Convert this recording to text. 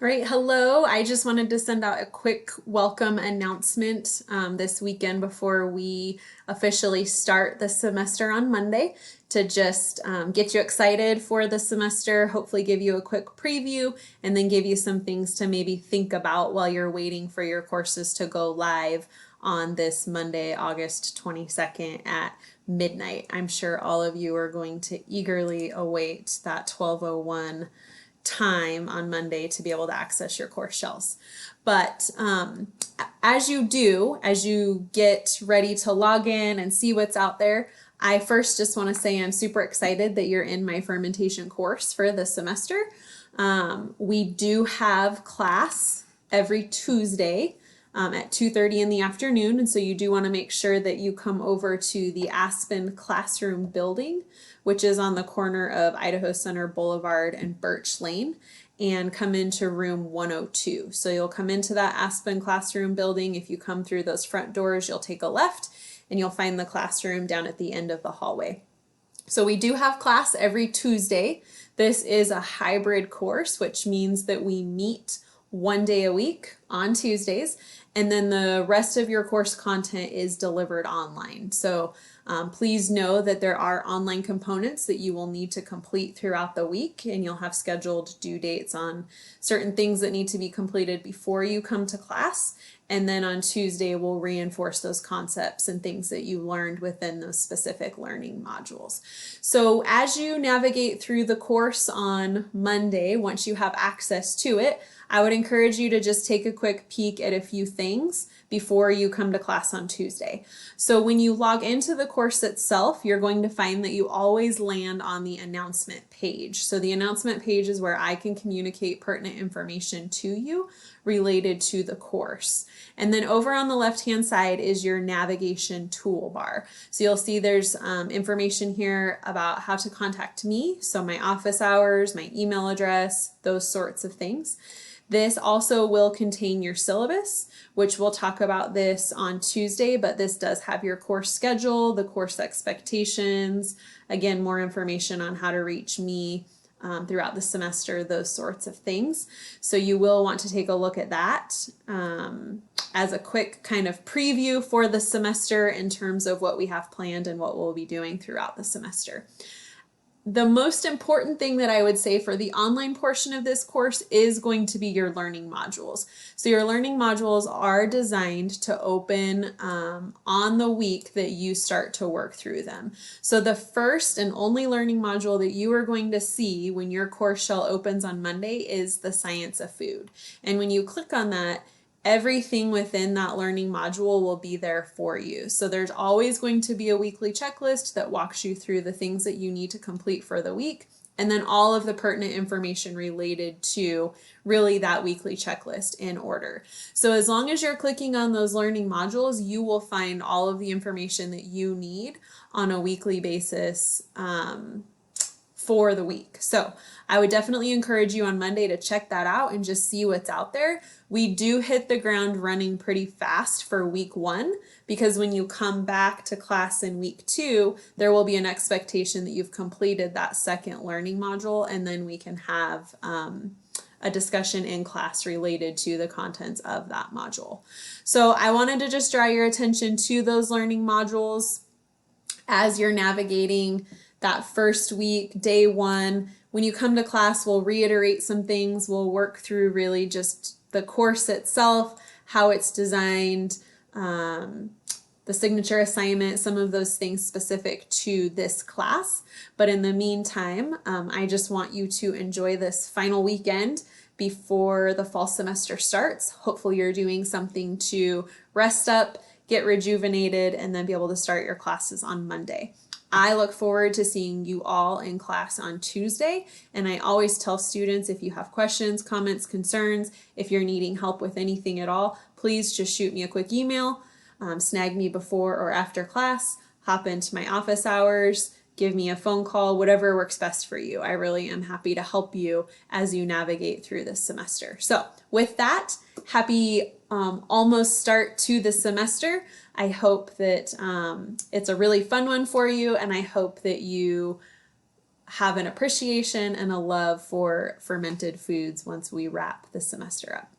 All right, hello. I just wanted to send out a quick welcome announcement this weekend before we officially start the semester on Monday to just get you excited for the semester, hopefully give you a quick preview, and then give you some things to maybe think about while you're waiting for your courses to go live on this Monday, August 22nd at midnight. I'm sure all of you are going to eagerly await that 12:01 time on Monday to be able to access your course shells. But as you get ready to log in and see what's out there, I first just want to say I'm super excited that you're in my fermentation course for this semester. We do have class every Tuesday at 2:30 in the afternoon, and so you do want to make sure that you come over to the Aspen Classroom building, which is on the corner of Idaho Center Boulevard and Birch Lane, and come into room 102. So you'll come into that Aspen Classroom building. If you come through those front doors, you'll take a left and you'll find the classroom down at the end of the hallway. So we do have class every Tuesday. This is a hybrid course, which means that we meet one day a week on Tuesdays, and then the rest of your course content is delivered online. So please know that there are online components that you will need to complete throughout the week, and you'll have scheduled due dates on certain things that need to be completed before you come to class. And then on Tuesday, we'll reinforce those concepts and things that you learned within those specific learning modules. So as you navigate through the course on Monday, once you have access to it, I would encourage you to just take a quick peek at a few things before you come to class on Tuesday. So when you log into the course itself, you're going to find that you always land on the announcement page. So the announcement page is where I can communicate pertinent information to you related to the course. And then over on the left-hand side is your navigation toolbar. So you'll see there's information here about how to contact me. So my office hours, my email address, those sorts of things. This also will contain your syllabus, which we'll talk about this on Tuesday, but this does have your course schedule, the course expectations, again, more information on how to reach me throughout the semester, those sorts of things. So you will want to take a look at that as a quick kind of preview for the semester in terms of what we have planned and what we'll be doing throughout the semester. The most important thing that I would say for the online portion of this course is going to be your learning modules. So your learning modules are designed to open on the week that you start to work through them. So the first and only learning module that you are going to see when your course shell opens on Monday is the Science of Food. And when you click on that, everything within that learning module will be there for you. So there's always going to be a weekly checklist that walks you through the things that you need to complete for the week, and then all of the pertinent information related to really that weekly checklist in order. So as long as you're clicking on those learning modules, you will find all of the information that you need on a weekly basis for the week. So I would definitely encourage you on Monday to check that out and just see what's out there. We do hit the ground running pretty fast for week 1, because when you come back to class in week 2, there will be an expectation that you've completed that second learning module, and then we can have a discussion in class related to the contents of that module. So I wanted to just draw your attention to those learning modules as you're navigating that first week, day 1. When you come to class, we'll reiterate some things. We'll work through really just the course itself, how it's designed, the signature assignment, some of those things specific to this class. But in the meantime, I just want you to enjoy this final weekend before the fall semester starts. Hopefully you're doing something to rest up, get rejuvenated, and then be able to start your classes on Monday. I look forward to seeing you all in class on Tuesday, and I always tell students, if you have questions, comments, concerns, if you're needing help with anything at all, please just shoot me a quick email, snag me before or after class, hop into my office hours, give me a phone call, whatever works best for you. I really am happy to help you as you navigate through this semester. So with that, happy almost start to the semester. I hope that it's a really fun one for you, and I hope that you have an appreciation and a love for fermented foods once we wrap the semester up.